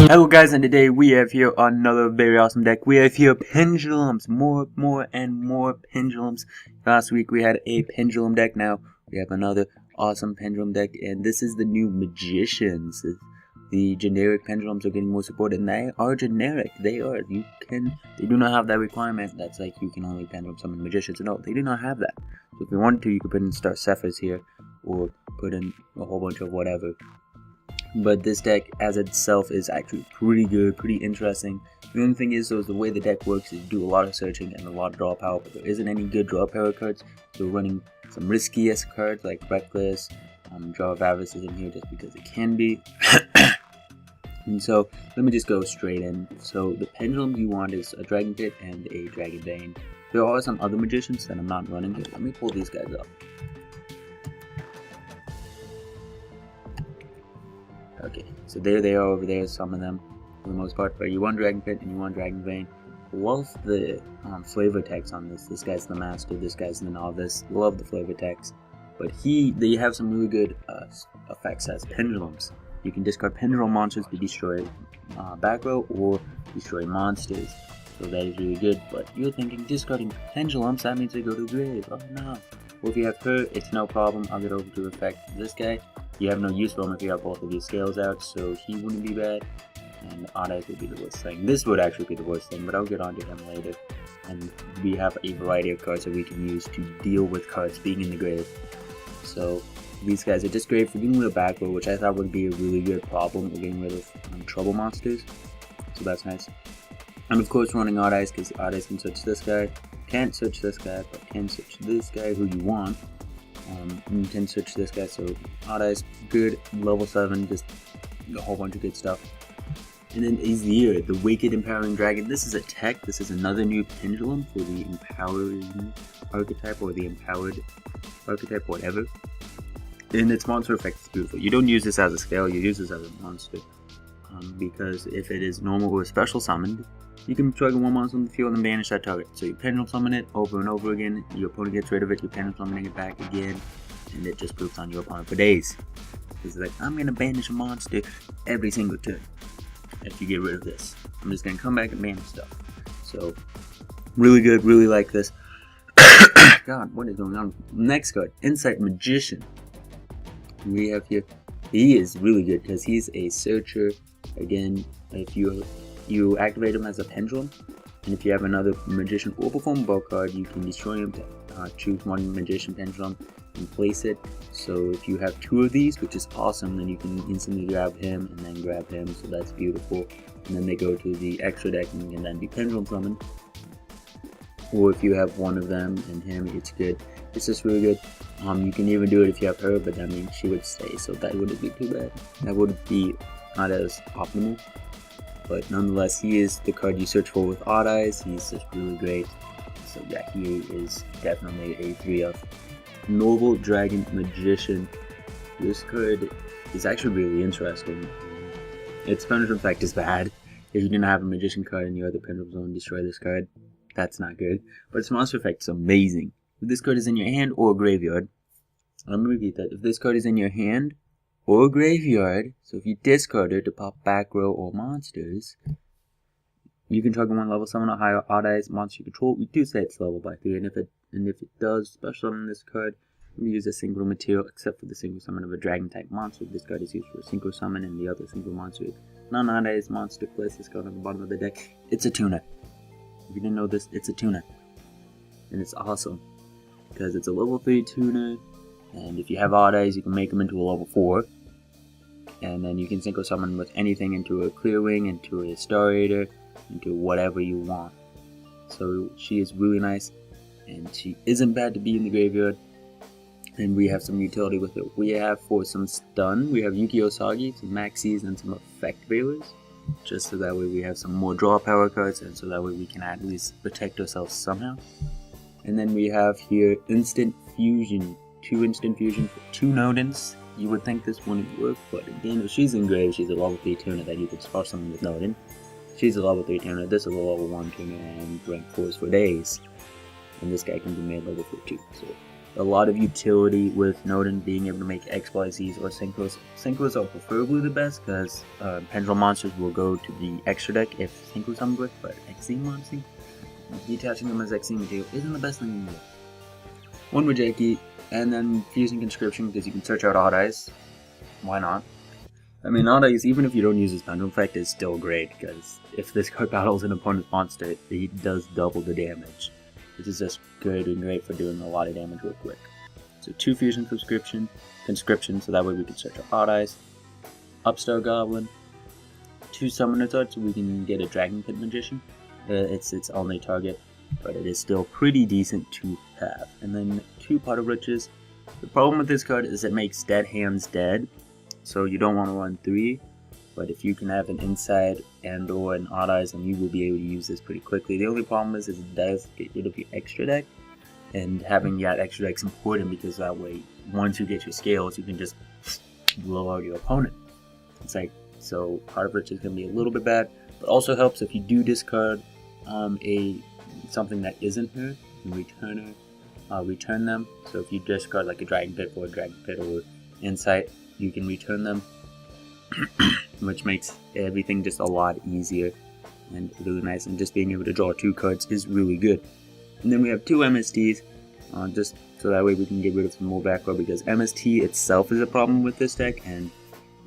Hello guys, and today we have here another very awesome deck. We have here pendulums, more and more pendulums. Last week we had a pendulum deck, now we have another awesome pendulum deck, and this is the new magicians. The generic pendulums are getting more support, and they are generic. They do not have that requirement that's like you can only pendulum summon magicians. No, they do not have that. So if you want to, you could put in Star Cephers here, or put in a whole bunch of whatever. But this deck as itself is actually pretty good, pretty interesting. The only thing is, though, the way the deck works is you do a lot of searching and a lot of draw power, but there isn't any good draw power cards. So we're running some riskiest cards like Reckless, Draw of Avarice is in here just because it can be. And so let me just go straight in. So the pendulum you want is a Dragon Pit and a Dragon Bane. There are some other magicians that I'm not running here. Let me pull these guys up. Okay, so there they are over there, some of them for the most part. But you want Dragon Pit and you want Dragon Bane. Love the flavor text on this. This guy's the master, this guy's the novice. Love the flavor text. But they have some really good effects as pendulums. You can discard pendulum monsters to destroy back row or destroy monsters. So that is really good. But you're thinking discarding pendulums, that means they go to the grave. Oh no. Well, if you have her, it's no problem. I'll get over to affect this guy. You have no use for him if you have both of these scales out, so he wouldn't be bad. And Odd Eyes would be the worst thing. This would actually be the worst thing, but I'll get onto him later. And we have a variety of cards that we can use to deal with cards being in the grave. So these guys are just great for getting rid of back row, which I thought would be a really good problem with getting rid of trouble monsters. So that's nice. And of course running Odd Eyes, because Odd Eyes can search this guy. Can't search this guy, but can search this guy who you want. You can search this guy, so Odd Eyes, good, level 7, just a whole bunch of good stuff. And then Azir, the Wicked Empowering Dragon. This is a tech, this is another new pendulum for the empowering archetype, or the empowered archetype, whatever. And its monster effect is beautiful. You don't use this as a scale, you use this as a monster. Because if it is normal or special summoned, you can trigger one monster on the field and banish that target. So you pendulum summon it over and over again, your opponent gets rid of it, you pendulum summoning it back again, and it just poops on your opponent for days. It's like, I'm gonna banish a monster every single turn. If you get rid of this, I'm just gonna come back and banish stuff. So, really good, really like this. God, what is going on? Next card, Insight Magician. We have here, he is really good because he's a searcher. Again, if you activate him as a pendulum, and if you have another magician or perform bow card, you can destroy him to choose one magician pendulum and place it. So if you have 2 of these, which is awesome, then you can instantly grab him and then grab him, so that's beautiful. And then they go to the extra deck and can then be pendulum summoned. Or if you have one of them and him, it's good. It's just really good. You can even do it if you have her, but that means she would stay, so that wouldn't be too bad. That would be not as optimal. But nonetheless, he is the card you search for with Odd Eyes. He's just really great. So yeah, he is definitely a 3-of. Noble Dragon Magician. This card is actually really interesting. Its pendulum effect is bad. If you didn't have a magician card in your other pendulum zone, destroy this card. That's not good. But its monster effect is amazing. If this card is in your hand or graveyard, let me repeat that. If this card is in your hand or graveyard, so if you discard it to pop back row or monsters, you can target one level summon a higher Odd Eyes monster you control. We do say it's level by 3, and if it does special summon this card, we use a synchro material, except for the synchro summon of a dragon type monster. This card is used for a synchro summon, and the other synchro monster is non-Odd Eyes monster. Place this card on the bottom of the deck. It's a tuna. If you didn't know this, it's a tuna, and it's awesome because it's a level 3 tuna. And if you have Odd Eyes, you can make them into a level 4. And then you can synchro summon with anything into a Clear Wing, into a Star Raider, into whatever you want. So she is really nice, and she isn't bad to be in the graveyard. And we have some utility with it. We have, for some stun, we have Yuki Osagi, some Maxis, and some Effect Veilers. Just so that way we have some more draw power cards, and so that way we can at least protect ourselves somehow. And then we have here Instant Fusion. 2 Instant Fusion for 2 Nodens. You would think this wouldn't work, but again, if she's engraved, she's a level 3 tuna that you could spar summon with Nodin. She's a level 3 tuna, this is a level 1 tuna, and rank 4s for days. And this guy can be made level 4 too, so a lot of utility with Nodin being able to make XYZs or synchros. Synchros are preferably the best because pendulum monsters will go to the extra deck if synchros come with, but XZ monsters, detaching them as XZ material isn't the best thing in the world. One Rejeki, and then fusing conscription because you can search out Odd Eyes. Why not? I mean, Odd Eyes, even if you don't use his pendulum effect, is still great because if this card battles an opponent's monster, he does double the damage. This is just good and great for doing a lot of damage real quick. So 2 fusion conscription, so that way we can search out Odd Eyes. Upstart Goblin. 2 summoner tarts, so we can get a Dragon Pit Magician. It's its only target, but it is still pretty decent to have. And then 2 Pot of Riches. The problem with this card is it makes dead hands dead, so you don't want to run 3. But if you can have an Inside and or an Odd Eyes, then you will be able to use this pretty quickly. The only problem is it does get rid of your extra deck, and having that extra deck is important because that way, once you get your scales, you can just blow out your opponent. It's like, so Pot of Riches is going to be a little bit bad, but also helps if you do discard something that isn't her, you return them. So if you discard like a Dragon Pit or a Dragon Pit or Insight, you can return them. Which makes everything just a lot easier and really nice, and just being able to draw 2 cards is really good. And then we have 2 MSTs, just so that way we can get rid of some more back row, because MST itself is a problem with this deck, and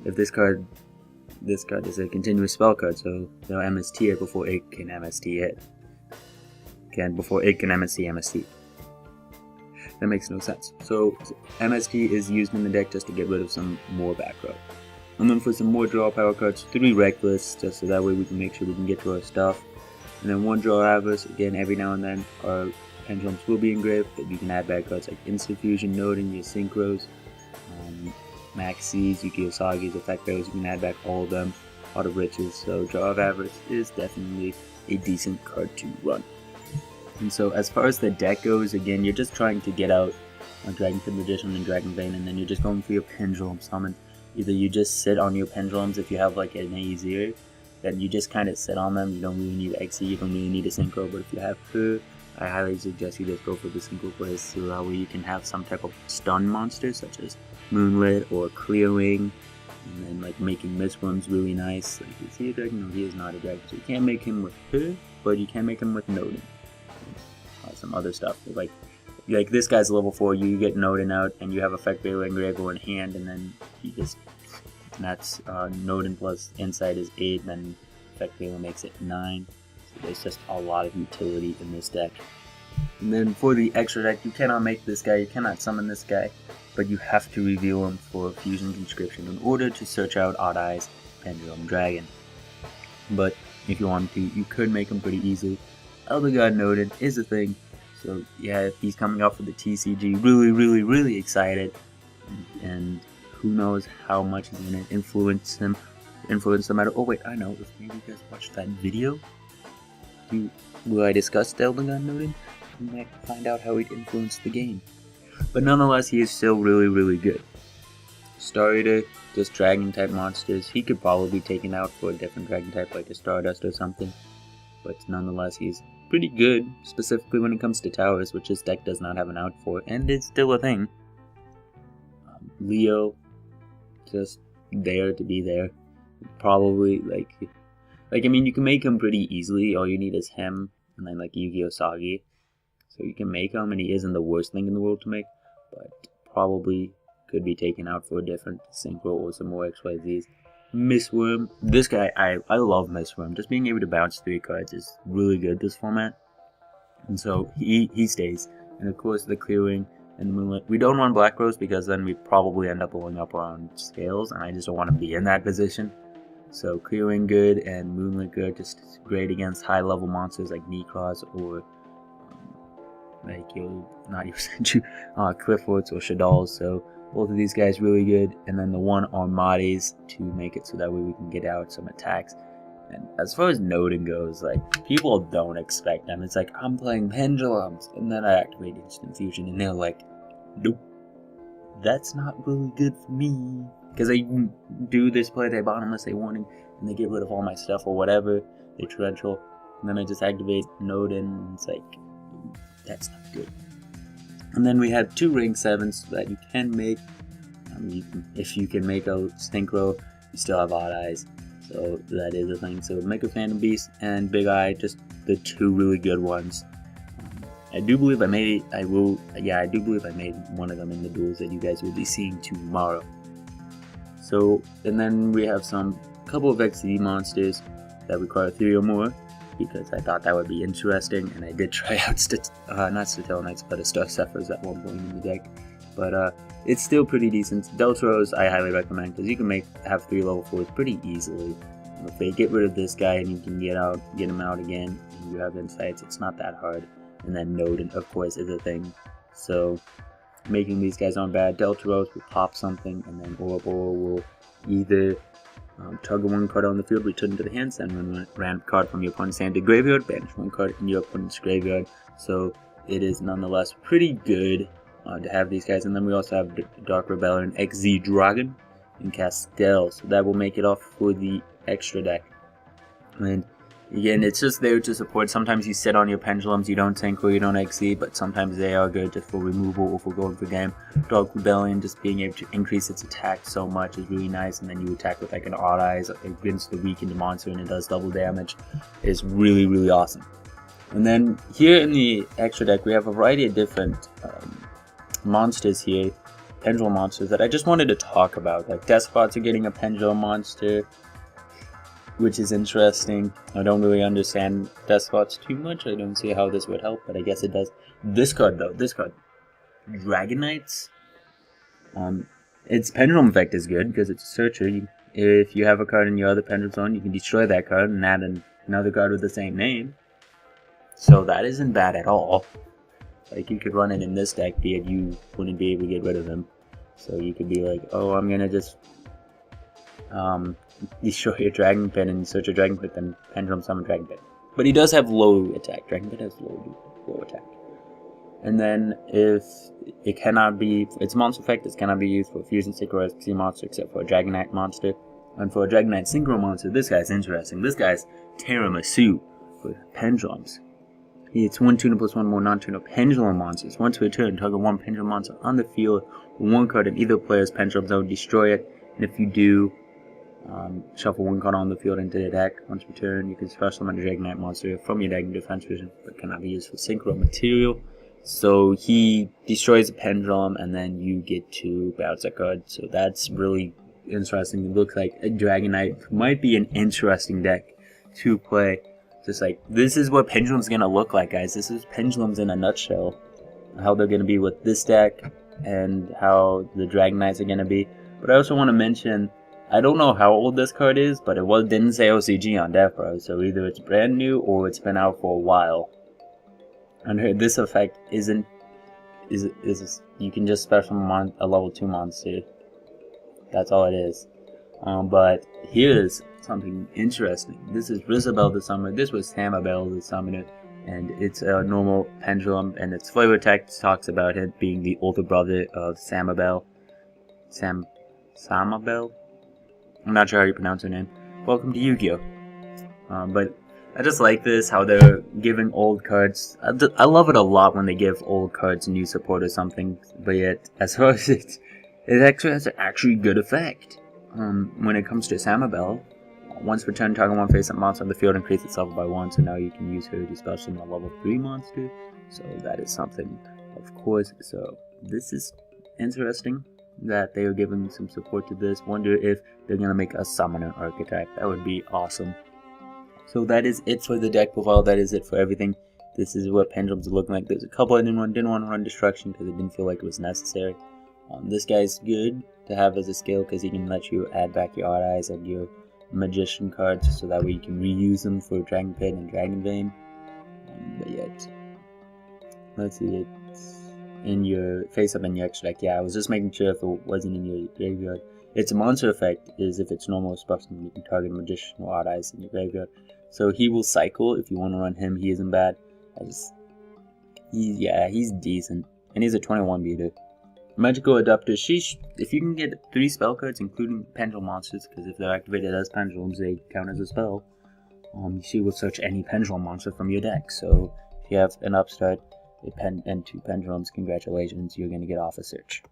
if this card is a continuous spell card, so they'll MST it before it can MST it. Before it can MST. That makes no sense. So MST is used in the deck just to get rid of some more back row. And then for some more draw power cards, 3 Reckless, just so that way we can make sure we can get to our stuff. And then 1 Draw Avarice, again, every now and then our pendulums will be engraved, but you can add bad cards like Instant Fusion, Nodin, your Synchros, Maxis, Yukio Sagi's, Effect Bearers, you can add back all of them, Pot of Riches, so Draw of Avarice is definitely a decent card to run. And so as far as the deck goes, again, you're just trying to get out a Dragon Pit Magician and Dragon Vein, and then you're just going for your pendulum summon. Either you just sit on your pendulums if you have like an A0, then you just kind of sit on them. You don't really need XE, you don't really need a synchro, but if you have her, I highly suggest you just go for the synchro plays, so that way you can have some type of stun monster such as Moonlit or Clearing, and then like making Mistworms really nice. Like, is he a dragon? No, he is not a dragon, so you can't make him with her, but you can make him with Nodin. Some other stuff, like this guy's level 4, you get Nodin out, and you have Effect Bearer Engraver in hand, and then you just, that's Nodin plus Insight is 8, then Effect Bearer makes it 9, so there's just a lot of utility in this deck. And then for the extra deck, you cannot make this guy, you cannot summon this guy, but you have to reveal him for Fusion Conscription in order to search out Odd Eyes Pendulum Dragon. But if you wanted to, you could make him pretty easily. Elder God Nodin is a thing, so yeah, if he's coming up for the TCG, really excited, and who knows how much is going to influence the matter. Oh wait, I know, if maybe you guys watched that video, will I discuss Elder God Nodin? You might find out how it influenced the game. But nonetheless, he is still really good. Starter, just dragon type monsters, he could probably be taken out for a different dragon type like a Stardust or something, but nonetheless he's pretty good, specifically when it comes to towers, which this deck does not have an out for, and it's still a thing. Leo, just there to be there. Probably, like I mean, you can make him pretty easily, all you need is him, and then like Yu-Gi-Oh! Sagi. So you can make him, and he isn't the worst thing in the world to make, but probably could be taken out for a different synchro or some more XYZs. Mistworm, this guy, I love Mistworm. Just being able to bounce 3 cards is really good this format, and so he stays. And of course the Clearing and the Moonlit. We don't run Black Rose because then we probably end up blowing up our own scales, and I just don't want to be in that position. So Clearing good and Moonlit good, just great against high level monsters like Necros or like Clifford's or Shadal's. So both of these guys really good, and then the 1 Armades to make it so that way we can get out some attacks. And as far as Nodin goes, like, people don't expect them. It's like, I'm playing Pendulums, and then I activate Instant Fusion, and they're like, nope, that's not really good for me. Because they do this play, they bottomless, they warning, and they get rid of all my stuff or whatever, they torrential, and then I just activate Nodin, and it's like, that's not good. And then we have 2 rank 7s that you can make. If you can make a synchro, you still have odd eyes. So that is a thing. So make a Phantom Beast and Big Eye, just the 2 really good ones. I do believe I made one of them in the duels that you guys will be seeing tomorrow. So, and then we have couple of XD monsters that require 3 or more, because I thought that would be interesting, and I did try out not Statell Knights, but a Star Zephyrs at one point in the deck. But it's still pretty decent. Deltros I highly recommend, because you can have 3 level 4s pretty easily. If they get rid of this guy and you can get him out again, and you have insights, it's not that hard. And then Node, of course, is a thing. So making these guys aren't bad. Deltaros will pop something, and then Ouroboros will either target 1 card on the field, return to the hand, send 1 random card from your opponent's hand to graveyard, banish 1 card in your opponent's graveyard. So it is nonetheless pretty good to have these guys. And then we also have Dark Rebellion, XZ Dragon, and Castell. So that will make it off for the extra deck. And again, it's just there to support. Sometimes you sit on your pendulums, you don't synchro, you don't XZ, but sometimes they are good just for removal or for going for game. Dark Rebellion, just being able to increase its attack so much is really nice, and then you attack with like an Odd Eyes against the weakened monster and it does double damage. It's really, really awesome. And then here in the extra deck, we have a variety of different monsters here, pendulum monsters, that I just wanted to talk about. Like Despots are getting a pendulum monster, which is interesting. I don't really understand Despots too much. I don't see how this would help, but I guess it does. This card though, Dragon Knights. Its pendulum effect is good because it's a searcher. If you have a card in your other pendulum zone, you can destroy that card and add another card with the same name. So that isn't bad at all. Like, you could run it in this deck, be it you wouldn't be able to get rid of them. So you could be like, oh, I'm gonna just destroy your Dragon Pit and search a Dragon Pit, then pendulum summon Dragon Pit. But he does have low attack. Dragon Pit has low attack. And then if it cannot be, its monster effect, it cannot be used for Fusion Synchro SPC monster except for a Dragon Knight monster. And for a Dragon Knight Synchro monster, this guy's interesting. This guy's Tiramisu with pendulums. It's 1 tuner plus 1 more non-tuner pendulum monsters. Once per turn, target 1 pendulum monster on the field, 1 card in either player's pendulum zone, destroy it. And if you do, shuffle 1 card on the field into the deck. Once per turn, you can special summon a Dragon Knight monster from your deck in defense vision, but cannot be used for synchro material. So he destroys a pendulum, and then you get to bounce that card. So that's really interesting. It looks like a Dragon Knight might be an interesting deck to play. Just like, this is what Pendulum's gonna look like, guys. This is Pendulums in a nutshell. How they're gonna be with this deck, and how the Dragon Knights are gonna be. But I also want to mention, I don't know how old this card is, but it didn't say OCG on Death Row, so either it's brand new or it's been out for a while. And this effect is you can just special summon a level 2 monster. That's all it is. But here's something interesting. This is Rizabel the Summoner. This was Samabel the Summoner, and it's a normal pendulum, and its flavor text talks about it being the older brother of Samabel. Samabel? I'm not sure how you pronounce her name. Welcome to Yu-Gi-Oh! But I just like this, how they're giving old cards. I love it a lot when they give old cards new support or something, but yet, as far as it actually has an actually good effect. When it comes to Samabel, once per turn, target 1 face-up monster on the field increases itself by 1, so now you can use her to special summon a level 3 monster. So that is something, of course. So this is interesting that they are giving some support to this. Wonder if they're going to make a summoner archetype. That would be awesome. So that is it for the deck profile. That is it for everything. This is what Pendulums are looking like. There's a couple I didn't want to run Destruction because it didn't feel like it was necessary. This guy's good to have as a skill because he can let you add back your Odd Eyes and your Magician cards, so that way you can reuse them for Dragon Pit and Dragon Vein. But yet, let's see, it's in your face-up in your extra deck. Yeah, I was just making sure if it wasn't in your graveyard. Its monster effect is if it's normal special, you can target a Magician or Odd Eyes in your graveyard. So he will cycle if you want to run him. He isn't bad. He's decent, and he's a 21 beater. Magical Adapter, if you can get 3 spell cards, including Pendulum monsters, because if they're activated as pendulums, they count as a spell, she will search any pendulum monster from your deck. So if you have an upstart, and 2 pendulums. Congratulations, you're gonna get off a search.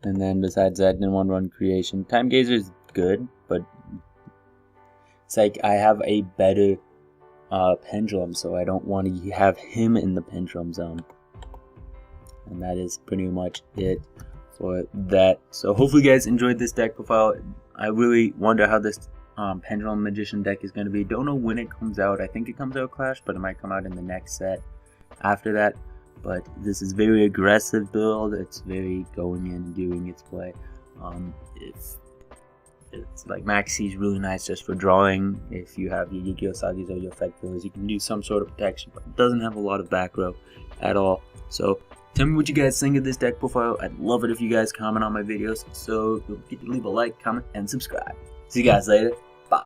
And then besides that, in 1-run creation, Time Gazer is good, but it's like I have a better pendulum, so I don't want to have him in the pendulum zone. And that is pretty much it for that. So hopefully you guys enjoyed this deck profile. I really wonder how this Pendulum Magician deck is going to be. Don't know when it comes out. I think it comes out Clash, but it might come out in the next set after that. But this is very aggressive build. It's very going in and doing its play. It's like Maxi is really nice just for drawing. If you have your Yu-Gi-Oh! Sagis or your Effect Fillers, you can do some sort of protection, but it doesn't have a lot of back row at all. So tell me what you guys think of this deck profile. I'd love it if you guys comment on my videos. So don't forget to leave a like, comment, and subscribe. See you guys later.